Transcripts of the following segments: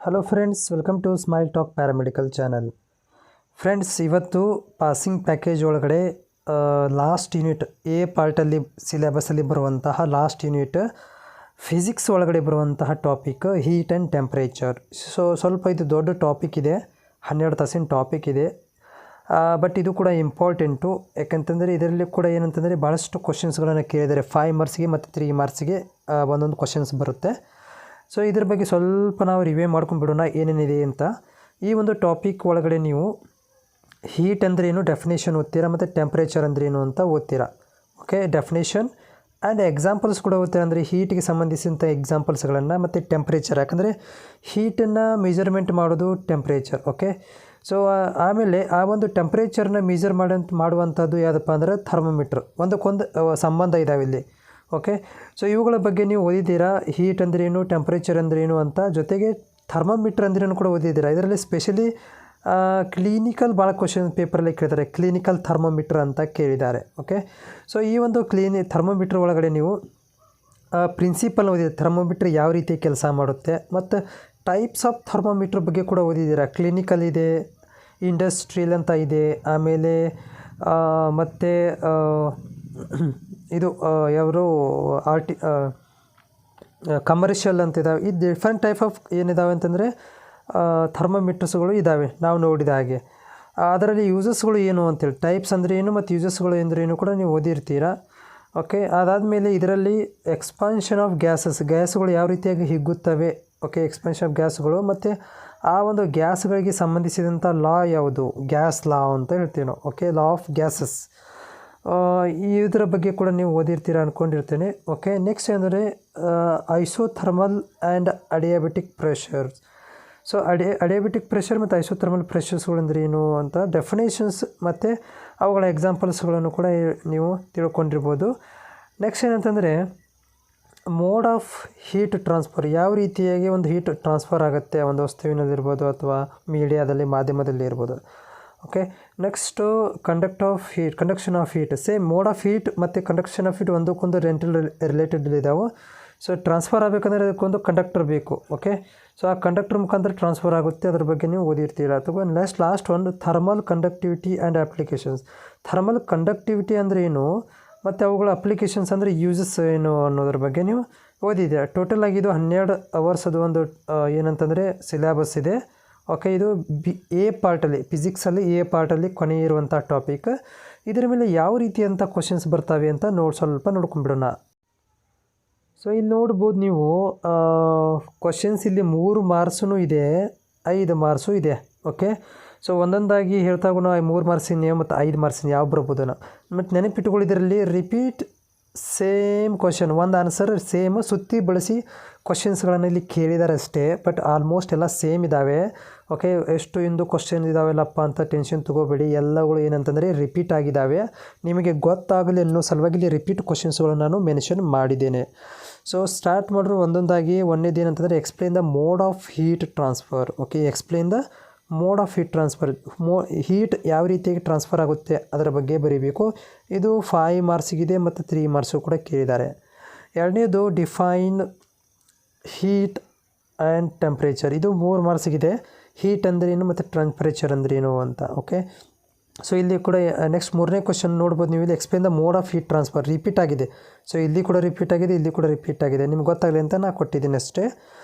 Hello friends, welcome to Smile Talk paramedical channel. Friends, ಇವತ್ತು passing package ಒಳಗಡೆ last unit A ಪಾರ್ಟಲ್ಲಿ ಸಿಲೆಬಸಲ್ಲಿ ಬರುವಂತಹ ಲಾಸ್ಟ್ ಯೂನಿಟ್ ಫಿಸಿಕ್ಸ್ ಒಳಗಡೆ ಬರುವಂತಹ ಟಾಪಿಕ್ ಹೀಟ್ ಆ್ಯಂಡ್ ಟೆಂಪ್ರೇಚರ್. ಸ್ವಲ್ಪ ಇದು ದೊಡ್ಡ ಟಾಪಿಕ್ ಇದೆ, 12 ತಾಸಿನ ಟಾಪಿಕ್ ಇದೆ. ಬಟ್ ಇದು ಕೂಡ ಇಂಪಾರ್ಟೆಂಟು. ಯಾಕಂತಂದರೆ ಇದರಲ್ಲಿ ಕೂಡ ಏನಂತಂದರೆ ಭಾಳಷ್ಟು ಕ್ವಶನ್ಸ್ಗಳನ್ನು ಕೇಳಿದ್ದಾರೆ. 5 ಮಾರ್ಕ್ಸಿಗೆ ಮತ್ತು 3 ಮಾರ್ಕ್ಸಿಗೆ ಒಂದೊಂದು ಕ್ವಶನ್ಸ್ ಬರುತ್ತೆ. ಸೊ ಇದ್ರ ಬಗ್ಗೆ ಸ್ವಲ್ಪ ನಾವು ರಿವ್ಯೂ ಮಾಡ್ಕೊಂಡ್ಬಿಡೋಣ ಏನೇನಿದೆ ಅಂತ. ಈ ಒಂದು ಟಾಪಿಕ್ ಒಳಗಡೆ ನೀವು ಹೀಟ್ ಅಂದರೆ ಏನು ಡೆಫಿನೇಷನ್ ಓದ್ತೀರಾ, ಮತ್ತು ಟೆಂಪ್ರೇಚರ್ ಅಂದರೆ ಏನು ಅಂತ ಓದ್ತೀರಾ. ಓಕೆ, ಡೆಫಿನೇಷನ್ ಆ್ಯಂಡ್ ಎಕ್ಸಾಂಪಲ್ಸ್ ಕೂಡ ಓದ್ತೀರಾ. ಅಂದರೆ ಹೀಟಿಗೆ ಸಂಬಂಧಿಸಿದಂಥ ಎಕ್ಸಾಂಪಲ್ಸ್ಗಳನ್ನು, ಮತ್ತು ಟೆಂಪ್ರೇಚರ್, ಯಾಕಂದರೆ ಹೀಟನ್ನು ಮೆಜರ್ಮೆಂಟ್ ಮಾಡೋದು ಟೆಂಪ್ರೇಚರ್. ಓಕೆ, ಸೊ ಆಮೇಲೆ ಆ ಒಂದು ಟೆಂಪ್ರೇಚರ್ನ ಮೆಜರ್ ಮಾಡುವಂಥದ್ದು ಯಾವುದಪ್ಪ ಅಂದರೆ ಥರ್ಮೋಮೀಟ್ರ್. ಒಂದಕ್ಕೊಂದು ಸಂಬಂಧ ಇದ್ದಾವೆ ಇಲ್ಲಿ. ಓಕೆ, ಸೊ ಇವುಗಳ ಬಗ್ಗೆ ನೀವು ಓದಿದ್ದೀರಾ. ಹೀಟ್ ಅಂದ್ರೇನು, ಟೆಂಪ್ರೇಚರ್ ಅಂದ್ರೇನು ಅಂತ, ಜೊತೆಗೆ ಥರ್ಮೋಮೀಟ್ರ್ ಅಂದ್ರೇನು ಕೂಡ ಓದಿದ್ದೀರಾ. ಇದರಲ್ಲಿ ಸ್ಪೆಷಲಿ ಕ್ಲಿನಿಕಲ್ ಭಾಳ ಕ್ವಶನ್ ಪೇಪರಲ್ಲಿ ಕೇಳಿದ್ದಾರೆ. ಕ್ಲಿನಿಕಲ್ ಥರ್ಮೋಮೀಟ್ರ್ ಅಂತ ಕೇಳಿದ್ದಾರೆ. ಓಕೆ, ಸೊ ಈ ಒಂದು ಥರ್ಮೋಮೀಟ್ರ್ ಒಳಗಡೆ ನೀವು ಪ್ರಿನ್ಸಿಪಲ್ ಓದಿದ್ದೀರಾ. ಥರ್ಮೋಮೀಟ್ರ್ ಯಾವ ರೀತಿ ಕೆಲಸ ಮಾಡುತ್ತೆ, ಮತ್ತು ಟೈಪ್ಸ್ ಆಫ್ ಥರ್ಮೋಮೀಟ್ರ್ ಬಗ್ಗೆ ಕೂಡ ಓದಿದ್ದೀರಾ. ಕ್ಲಿನಿಕಲ್ ಇದೆ, ಇಂಡಸ್ಟ್ರಿಯಲ್ ಅಂತ ಇದೆ, ಆಮೇಲೆ ಮತ್ತು ಇದು ಯಾವರು ಕಮರ್ಷಿಯಲ್ ಅಂತ ಇದ್ದಾವೆ. ಈ ಡಿಫ್ರೆಂಟ್ ಟೈಪ್ ಆಫ್ ಏನಿದ್ದಾವೆ ಅಂತಂದರೆ ಥರ್ಮೋಮೀಟರ್ಸ್ಗಳು ಇದ್ದಾವೆ ನಾವು ನೋಡಿದ ಹಾಗೆ. ಅದರಲ್ಲಿ ಯೂಸಸ್ಗಳು ಏನು ಅಂತೇಳಿ, ಟೈಪ್ಸ್ ಅಂದರೆ ಏನು ಮತ್ತು ಯೂಸಸ್ಗಳು ಅಂದ್ರೇನು ಕೂಡ ನೀವು ಓದಿರ್ತೀರ. ಓಕೆ, ಅದಾದಮೇಲೆ ಇದರಲ್ಲಿ ಎಕ್ಸ್ಪಾನ್ಷನ್ ಆಫ್ ಗ್ಯಾಸ್ಗಳು ಯಾವ ರೀತಿಯಾಗಿ ಹಿಗ್ಗುತ್ತವೆ. ಓಕೆ, ಎಕ್ಸ್ಪಾನ್ಷನ್ ಆಫ್ ಗ್ಯಾಸ್ಗಳು, ಮತ್ತು ಆ ಒಂದು ಗ್ಯಾಸ್ಗಳಿಗೆ ಸಂಬಂಧಿಸಿದಂಥ ಲಾ ಯಾವುದು, ಗ್ಯಾಸ್ ಲಾ ಅಂತ ಹೇಳ್ತೀವಿ ನಾವು. ಓಕೆ, ಲಾ ಆಫ್ ಗ್ಯಾಸಸ್, ಇದರ ಬಗ್ಗೆ ಕೂಡ ನೀವು ಓದಿರ್ತೀರ ಅಂದ್ಕೊಂಡಿರ್ತೇನೆ. ಓಕೆ, ನೆಕ್ಸ್ಟ್ ಅಂದರೆ isothermal and adiabatic pressures. So adiabatic pressure ಮತ್ತು ಐಸೋಥರ್ಮಲ್ ಪ್ರೆಷರ್ಸ್ಗಳು ಅಂದರೆ ಏನು ಅಂತ ಡೆಫಿನೇಷನ್ಸ್ ಮತ್ತು ಅವುಗಳ ಎಕ್ಸಾಂಪಲ್ಸ್ಗಳನ್ನು ಕೂಡ ನೀವು ತಿಳ್ಕೊಂಡಿರ್ಬೋದು. ನೆಕ್ಸ್ಟ್ ಏನಂತಂದರೆ ಮೋಡ್ ಆಫ್ ಹೀಟ್ ಟ್ರಾನ್ಸ್ಫರ್, ಯಾವ ರೀತಿಯಾಗಿ ಒಂದು ಹೀಟ್ ಟ್ರಾನ್ಸ್ಫರ್ ಆಗುತ್ತೆ ಒಂದು ವಸ್ತುವಿನಲ್ಲಿರ್ಬೋದು ಅಥವಾ ಮೀಡಿಯಾದಲ್ಲಿ, ಮಾಧ್ಯಮದಲ್ಲಿ ಇರ್ಬೋದು. Okay, next conduction of heat. Same mode of heat ಮತ್ತು ಕಂಡಕ್ಷನ್ ಆಫ್ ಹೀಟ್ ಒಂದಕ್ಕೊಂದು ರಿಲೇಟೆಡ್ ಇದ್ದಾವೆ. ಸೊ ಟ್ರಾನ್ಸ್ಫರ್ ಆಗಬೇಕಂದ್ರೆ ಅದಕ್ಕೊಂದು ಕಂಡಕ್ಟರ್ ಬೇಕು. ಓಕೆ, ಸೊ ಆ ಕಂಡಕ್ಟರ್ ಮುಖಾಂತರ ಟ್ರಾನ್ಸ್ಫರ್ ಆಗುತ್ತೆ, ಅದ್ರ ಬಗ್ಗೆ ನೀವು ಓದಿರ್ತೀರ. ಅಥವಾ ಲಾಸ್ಟ್ ಒಂದು thermal conductivity and applications. Thermal conductivity ಅಂದರೆ ಏನು, ಮತ್ತು ಅವುಗಳ ಅಪ್ಲಿಕೇಶನ್ಸ್ ಅಂದರೆ ಯೂಸಸ್ ಏನು ಅನ್ನೋದ್ರ ಬಗ್ಗೆ ನೀವು ಓದಿದ್ದೀರ. ಟೋಟಲ್ ಆಗಿ ಇದು 12 ಅವರ್ಸ್ ಅದು ಒಂದು ಏನಂತಂದರೆ ಸಿಲೆಬಸ್ ಇದೆ. ಓಕೆ, ಇದು ಎ ಪಾರ್ಟಲ್ಲಿ, ಫಿಸಿಕ್ಸಲ್ಲಿ ಎ ಪಾರ್ಟಲ್ಲಿ ಕೊನೆಯ ಇರುವಂಥ ಟಾಪಿಕ್. ಇದರ ಮೇಲೆ ಯಾವ ರೀತಿಯಂಥ ಕ್ವಶನ್ಸ್ ಬರ್ತವೆ ಅಂತ ಸ್ವಲ್ಪ ನೋಡ್ಕೊಂಡ್ಬಿಡೋಣ. ಸೊ ಇಲ್ಲಿ ನೋಡ್ಬೋದು ನೀವು ಕ್ವಶನ್ಸ್ ಇಲ್ಲಿ 3 ಮಾರ್ಕ್ಸೂ ಇದೆ, 5 ಮಾರ್ಕ್ಸು ಇದೆ. ಓಕೆ, ಸೊ ಒಂದೊಂದಾಗಿ ಹೇಳ್ತಾ ಹೋಗೋಣ. 3 ಮಾರ್ಕ್ಸಿನ ಮತ್ತು 5 ಮಾರ್ಕ್ಸಿನ ಯಾವ ಬರ್ಬೋದು. ಮತ್ತು ನೆನಪಿಟ್ಟುಗಳು, ಇದರಲ್ಲಿ ರಿಪೀಟ್ ಸೇಮ್ ಕ್ವಶನ್, ಒಂದು ಆನ್ಸರ್ ಸೇಮ್ ಸುತ್ತಿ ಬಳಸಿ ಕ್ವಶನ್ಸ್ಗಳನ್ನು ಇಲ್ಲಿ ಕೇಳಿದ್ದಾರೆ ಅಷ್ಟೇ. ಬಟ್ ಆಲ್ಮೋಸ್ಟ್ ಎಲ್ಲ ಸೇಮ್ ಇದ್ದಾವೆ. ಓಕೆ, ಎಷ್ಟು ಇಂದು ಕ್ವಶನ್ ಇದ್ದಾವೆಲ್ಲಪ್ಪ ಅಂತ ಟೆನ್ಷನ್ ತೊಗೋಬೇಡಿ. ಎಲ್ಲಗಳು ಏನಂತಂದರೆ ರಿಪೀಟ್ ಆಗಿದ್ದಾವೆ. ನಿಮಗೆ ಗೊತ್ತಾಗಲಿ ಅನ್ನೋ ಸಲುವಾಗಿ ಇಲ್ಲಿ ರಿಪೀಟ್ ಕ್ವಶನ್ಸ್ಗಳನ್ನು ನಾನು ಮೆನ್ಷನ್ ಮಾಡಿದ್ದೇನೆ. ಸೊ ಸ್ಟಾರ್ಟ್ ಮಾಡಿದ್ರು ಒಂದೊಂದಾಗಿ. ಒಂದೇದು ಏನಂತಂದರೆ explain the mode of heat transfer. Okay, explain the mode of heat transfer. Heat ಯಾವ ರೀತಿಯಾಗಿ ಟ್ರಾನ್ಸ್ಫರ್ ಆಗುತ್ತೆ ಅದರ ಬಗ್ಗೆ ಬರೀಬೇಕು. ಇದು 5 ಮಾರ್ಕ್ಸಿಗಿದೆ ಮತ್ತು 3 ಮಾರ್ಕ್ಸು ಕೂಡ ಕೇಳಿದ್ದಾರೆ. ಎರಡನೇದು ಡಿಫೈನ್ ಹೀಟ್ ಆ್ಯಂಡ್ ಟೆಂಪ್ರೇಚರ್. ಇದು 3 ಮಾರ್ಕ್ಸಿಗಿದೆ. ಹೀಟ್ ಅಂದ್ರೇನು ಮತ್ತು ಟೆಂಪ್ರೇಚರ್ ಅಂದ್ರೇನು ಅಂತ. ಓಕೆ, ಸೊ ಇಲ್ಲಿ ಕೂಡ ನೆಕ್ಸ್ಟ್ 3ನೇ ಕ್ವಶನ್ ನೋಡ್ಬೋದು ನೀವು. ಇಲ್ಲಿ explain the mode of heat transfer repeat ಆಗಿದೆ. ಸೊ ಇಲ್ಲಿ ಕೂಡ ರಿಪೀಟ್ ಆಗಿದೆ, ಇಲ್ಲಿ ಕೂಡ ರಿಪೀಟ್ ಆಗಿದೆ. ನಿಮ್ಗೆ ಗೊತ್ತಾಗಲಿ ಅಂತ ನಾನು ಕೊಟ್ಟಿದ್ದೀನಿ ಅಷ್ಟೇ.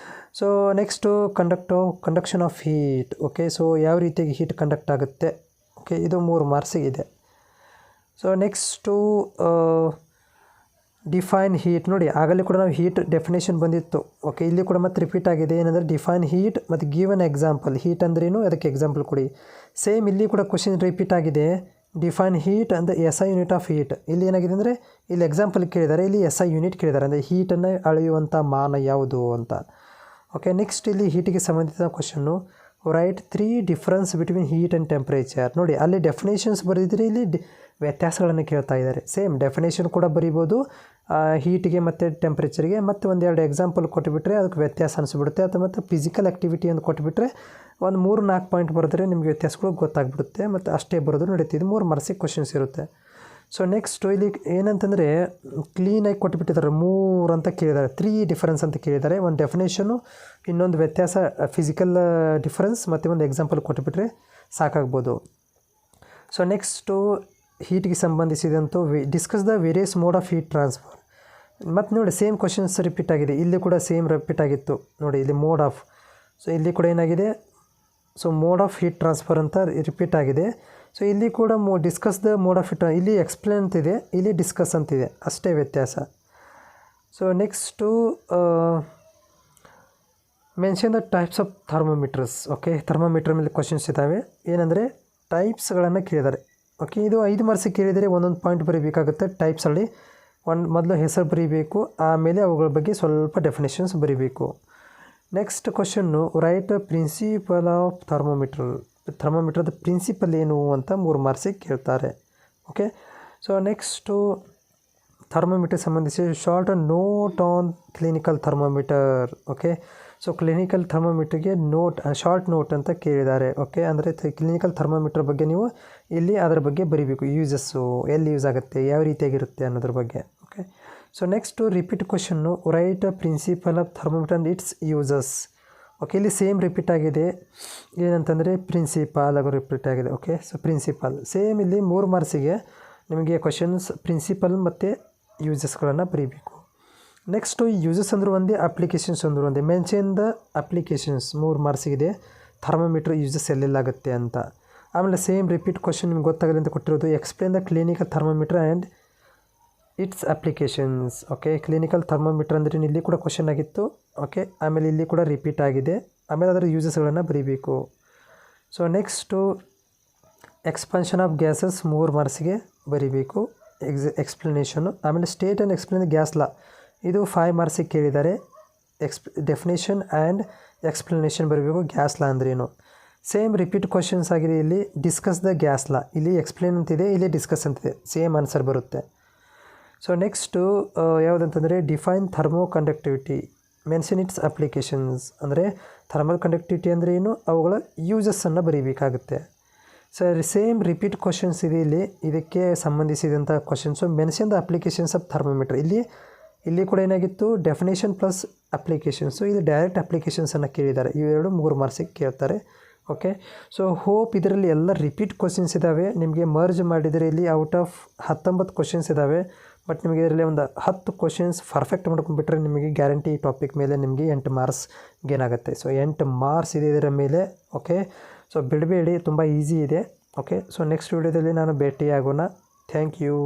So next conduction of heat. Okay, so ಯಾವ ರೀತಿಯಾಗಿ ಹೀಟ್ ಕಂಡಕ್ಟ್ ಆಗುತ್ತೆ. ಓಕೆ, ಇದು 3 ಮಾರ್ಕ್ಸಿಗಿದೆ. So next define heat. ನೋಡಿ, ಆಗಲೇ ಕೂಡ ನಾವು ಹೀಟ್ ಡೆಫಿನೇಷನ್ ಬಂದಿತ್ತು. ಓಕೆ, ಇಲ್ಲಿ ಕೂಡ ಮತ್ತೆ ರಿಪೀಟ್ ಆಗಿದೆ. ಏನಂದರೆ ಡಿಫೈನ್ ಹೀಟ್ ಮತ್ತು ಗಿವ್ ಅನ್ ಎಕ್ಸಾಂಪಲ್. ಹೀಟ್ ಅಂದ್ರೇನು, ಅದಕ್ಕೆ ಎಕ್ಸಾಂಪಲ್ ಕೊಡಿ. ಸೇಮ್ ಇಲ್ಲಿ ಕೂಡ ಕ್ವಶನ್ ರಿಪೀಟ್ ಆಗಿದೆ. ಡಿಫೈನ್ ಹೀಟ್ ಅಂದರೆ SI ಯೂನಿಟ್ ಆಫ್ ಹೀಟ್. ಇಲ್ಲಿ ಏನಾಗಿದೆ ಅಂದರೆ ಇಲ್ಲಿ ಎಕ್ಸಾಂಪಲ್ ಕೇಳಿದ್ದಾರೆ, ಇಲ್ಲಿ SI ಯೂನಿಟ್ ಕೇಳಿದ್ದಾರೆ. ಅಂದರೆ ಹೀಟನ್ನು ಅಳೆಯುವಂಥ ಮಾನ ಯಾವುದು ಅಂತ. ಓಕೆ, ನೆಕ್ಸ್ಟ್ ಇಲ್ಲಿ ಹೀಟಿಗೆ ಸಂಬಂಧಿಸಿದ question, right 3 difference between heat and temperature. ನೋಡಿ, ಅಲ್ಲಿ ಡೆಫಿನೇಷನ್ಸ್ ಬರೆದಿದ್ರೆ ಇಲ್ಲಿ ವ್ಯತ್ಯಾಸಗಳನ್ನು ಕೇಳ್ತಾ ಇದ್ದಾರೆ. ಸೇಮ್ ಡೆಫಿನೇಷನ್ ಕೂಡ ಬರೀಬೋದು ಹೀಟಿಗೆ ಮತ್ತು ಟೆಂಪ್ರೇಚರ್ಗೆ. ಮತ್ತು 1-2 ಎಕ್ಸಾಂಪಲ್ ಕೊಟ್ಟುಬಿಟ್ರೆ ಅದಕ್ಕೆ ವ್ಯತ್ಯಾಸ ಅನಿಸ್ಬಿಡುತ್ತೆ. ಅಥವಾ ಮತ್ತು ಫಿಸಿಕಲ್ ಆ್ಯಕ್ಟಿವಿಟಿ ಅಂತ ಕೊಟ್ಟುಬಿಟ್ರೆ ಒಂದು 3-4 ಪಾಯಿಂಟ್ ಬರೆದ್ರೆ ನಿಮಗೆ ವ್ಯತ್ಯಾಸಗಳು ಗೊತ್ತಾಗ್ಬಿಡುತ್ತೆ. ಮತ್ತು ಅಷ್ಟೇ ಬರೋದು ನಡೀತಿದ್ದು. 3 ಮಾರ್ಕ್ಸಿಗೆ ಕ್ವಶನ್ಸ್ ಇರುತ್ತೆ. ಸೊ ನೆಕ್ಸ್ಟ್ ಇಲ್ಲಿ ಏನಂತಂದರೆ ಕ್ಲೀನಾಗಿ ಕೊಟ್ಟುಬಿಟ್ಟಿದ್ದಾರೆ 3 ಅಂತ ಕೇಳಿದ್ದಾರೆ, 3 ಡಿಫರೆನ್ಸ್ ಅಂತ ಕೇಳಿದ್ದಾರೆ. ಒಂದು ಡೆಫಿನೇಷನು, ಇನ್ನೊಂದು ವ್ಯತ್ಯಾಸ ಫಿಸಿಕಲ್ ಡಿಫರೆನ್ಸ್, ಮತ್ತು ಒಂದು ಎಕ್ಸಾಂಪಲ್ ಕೊಟ್ಟುಬಿಟ್ರೆ ಸಾಕಾಗ್ಬೋದು. ಸೊ ನೆಕ್ಸ್ಟು ಹೀಟ್ಗೆ ಸಂಬಂಧಿಸಿದಂತೂ discuss the various mode of heat transfer. ಮತ್ತು ನೋಡಿ ಸೇಮ್ ಕ್ವಶನ್ಸ್ ರಿಪೀಟ್ ಆಗಿದೆ, ಇಲ್ಲಿ ಕೂಡ ಸೇಮ್ ರಿಪೀಟ್ ಆಗಿತ್ತು ನೋಡಿ, ಇಲ್ಲಿ ಮೋಡ್ ಆಫ್. ಸೊ ಇಲ್ಲಿ ಕೂಡ ಏನಾಗಿದೆ, so mode of heat transfer ಅಂತ ರಿಪೀಟ್ ಆಗಿದೆ. ಸೊ ಇಲ್ಲಿ ಕೂಡ discuss the mode of heat, ಇಲ್ಲಿ ಎಕ್ಸ್ಪ್ಲೇನ್ ಅಂತಿದೆ, ಇಲ್ಲಿ ಡಿಸ್ಕಸ್ ಅಂತಿದೆ, ಅಷ್ಟೇ ವ್ಯತ್ಯಾಸ. So next mention the types of thermometers. Okay, thermometer ಮೇಲೆ ಕ್ವಶನ್ಸ್ ಇದ್ದಾವೆ. ಏನಂದರೆ ಟೈಪ್ಸ್ಗಳನ್ನು ಕೇಳಿದ್ದಾರೆ. ಓಕೆ, ಇದು 5 ಮಾರ್ಕ್ಸಿಗೆ ಕೇಳಿದರೆ ಒಂದೊಂದು ಪಾಯಿಂಟ್ ಬರೀಬೇಕಾಗುತ್ತೆ. ಟೈಪ್ಸಲ್ಲಿ ಮೊದಲು ಹೆಸರು ಬರೀಬೇಕು, ಆಮೇಲೆ ಅವುಗಳ ಬಗ್ಗೆ ಸ್ವಲ್ಪ ಡೆಫಿನೇಷನ್ಸ್ ಬರೀಬೇಕು. Next question, right principle of ಥರ್ಮೋಮೀಟರ್ದ ಪ್ರಿನ್ಸಿಪಲ್ ಏನು ಅಂತ 3 ಮಾರ್ಕ್ಸಿಗೆ ಕೇಳ್ತಾರೆ. ಓಕೆ, ಸೊ ನೆಕ್ಸ್ಟು ಥರ್ಮೋಮೀಟರ್ ಸಂಬಂಧಿಸಿ short note on clinical thermometer. Okay, so clinical ಥರ್ಮೋಮೀಟರ್ಗೆ ಶಾರ್ಟ್ ನೋಟ್ ಅಂತ ಕೇಳಿದ್ದಾರೆ. ಓಕೆ, ಅಂದರೆ ಕ್ಲಿನಿಕಲ್ ಥರ್ಮೋಮೀಟರ್ ಬಗ್ಗೆ ನೀವು ಇಲ್ಲಿ ಅದರ ಬಗ್ಗೆ ಬರೀಬೇಕು, ಯೂಸಸ್ಸು, ಎಲ್ಲಿ ಯೂಸ್ ಆಗುತ್ತೆ, ಯಾವ ರೀತಿಯಾಗಿರುತ್ತೆ ಅನ್ನೋದ್ರ ಬಗ್ಗೆ. Okay, so next repeat question, right principle of thermometer and its uses. Okay, ಇಲ್ಲಿ ಸೇಮ್ ರಿಪೀಟ್ ಆಗಿದೆ, ಏನಂತಂದರೆ ಪ್ರಿನ್ಸಿಪಾಲ್ ಆಗಿ ರಿಪೀಟ್ ಆಗಿದೆ. ಓಕೆ, ಸೊ ಪ್ರಿನ್ಸಿಪಾಲ್ ಸೇಮ್ ಇಲ್ಲಿ 3 ಮಾರ್ಕ್ಸಿಗೆ ನಿಮಗೆ ಕ್ವಶನ್ಸ್ ಪ್ರಿನ್ಸಿಪಲ್ ಮತ್ತು ಯೂಸಸ್ಗಳನ್ನು ಬರೀಬೇಕು. ನೆಕ್ಸ್ಟು ಯೂಸಸ್ ಅಂದರೂ ಒಂದೇ, ಅಪ್ಲಿಕೇಶನ್ಸ್ ಅಂದರೂ ಒಂದೇ. ಮೆನ್ಷನ್ ದ ಅಪ್ಲಿಕೇಶನ್ಸ್ 3 ಮಾರ್ಕ್ಸಿಗಿದೆ, ಥರ್ಮೋಮೀಟರ್ ಯೂಸಸ್ ಎಲ್ಲೆಲ್ಲಾಗುತ್ತೆ ಅಂತ. ಆಮೇಲೆ ಸೇಮ್ ರಿಪೀಟ್ ಕ್ವಶನ್ ನಿಮ್ಗೆ ಗೊತ್ತಾಗಲಿ ಅಂತ ಕೊಟ್ಟಿರೋದು, explain the clinical thermometer and its applications. Okay, clinical thermometer ಅಂದರೆ ಇಲ್ಲಿ ಕೂಡ ಕ್ವಶನ್ ಆಗಿತ್ತು. ಓಕೆ, ಆಮೇಲೆ ಇಲ್ಲಿ ಕೂಡ ರಿಪೀಟ್ ಆಗಿದೆ, ಆಮೇಲೆ ಅದರ ಯೂಸಸ್ಗಳನ್ನು ಬರೀಬೇಕು. So next expansion of gases 3 ಮಾರ್ಕ್ಸಿಗೆ ಬರೀಬೇಕು, ಎಕ್ಸ್ಪ್ಲನೇಷನು. ಆಮೇಲೆ state and explain the gas law, ಇದು 5 ಮಾರ್ಕ್ಸಿಗೆ ಕೇಳಿದ್ದಾರೆ. ಡೆಫಿನೇಷನ್ ಆ್ಯಂಡ್ ಎಕ್ಸ್ಪ್ಲನೇಷನ್ ಬರಬೇಕು, ಗ್ಯಾಸ್ ಲಾ ಅಂದ್ರೇನು. ಸೇಮ್ ರಿಪೀಟ್ ಕ್ವಶನ್ಸ್ ಆಗಿದೆ. ಇಲ್ಲಿ ಡಿಸ್ಕಸ್ ದ ಗ್ಯಾಸ್ ಲಾ, ಇಲ್ಲಿ ಎಕ್ಸ್ಪ್ಲೇನ್ ಅಂತಿದೆ, ಇಲ್ಲಿ ಡಿಸ್ಕಸ್ ಅಂತಿದೆ, ಸೇಮ್ ಆನ್ಸರ್ ಬರುತ್ತೆ. ಸೊ ನೆಕ್ಸ್ಟು ಯಾವುದಂತಂದರೆ define thermo conductivity, mention its applications. ಅಂದರೆ ಥರ್ಮಲ್ ಕಂಡಕ್ಟಿವಿಟಿ ಅಂದರೆ ಏನು, ಅವುಗಳ ಯೂಸಸ್ಸನ್ನು ಬರೀಬೇಕಾಗುತ್ತೆ. ಸೊ ಸೇಮ್ ರಿಪೀಟ್ ಕ್ವಶನ್ಸ್ ಇದೆ ಇಲ್ಲಿ, ಇದಕ್ಕೆ ಸಂಬಂಧಿಸಿದಂಥ questions. Mention the applications of thermometer, ಇಲ್ಲಿ ಕೂಡ ಏನಾಗಿತ್ತು, ಡೆಫಿನೇಷನ್ ಪ್ಲಸ್ ಅಪ್ಲಿಕೇಶನ್ಸು, ಇದು ಡೈರೆಕ್ಟ್ ಅಪ್ಲಿಕೇಶನ್ಸನ್ನು ಕೇಳಿದ್ದಾರೆ. ಇವೆರಡು 3 ಮಾರ್ಕ್ಸಿಗೆ ಕೇಳ್ತಾರೆ. ಓಕೆ, ಸೊ ಹೋಪ್ ಇದರಲ್ಲಿ ಎಲ್ಲ ರಿಪೀಟ್ ಕ್ವಶನ್ಸ್ ಇದ್ದಾವೆ. ನಿಮಗೆ ಮರ್ಜ್ ಮಾಡಿದರೆ ಇಲ್ಲಿ ಔಟ್ ಆಫ್ 19 ಕ್ವಶನ್ಸ್ ಇದ್ದಾವೆ. ಬಟ್ ನಿಮಗೆ ಇದರಲ್ಲಿ ಒಂದು 10 ಕ್ವಶನ್ಸ್ ಪರ್ಫೆಕ್ಟ್ ಮಾಡ್ಕೊಂಡ್ಬಿಟ್ರೆ ನಿಮಗೆ ಗ್ಯಾರಂಟಿ ಟಾಪಿಕ್ ಮೇಲೆ ನಿಮಗೆ 8 ಮಾರ್ಕ್ಸ್ ಗೇನ್ ಆಗುತ್ತೆ. ಸೊ 8 ಮಾರ್ಕ್ಸ್ ಇದೆ ಇದರ ಮೇಲೆ. ಓಕೆ, ಸೊ ಬಿಡಬೇಡಿ, ತುಂಬ ಈಸಿ ಇದೆ. ಓಕೆ, ಸೊ ನೆಕ್ಸ್ಟ್ ವಿಡಿಯೋದಲ್ಲಿ ನಾನು ಭೇಟಿಯಾಗೋಣ. Thank you.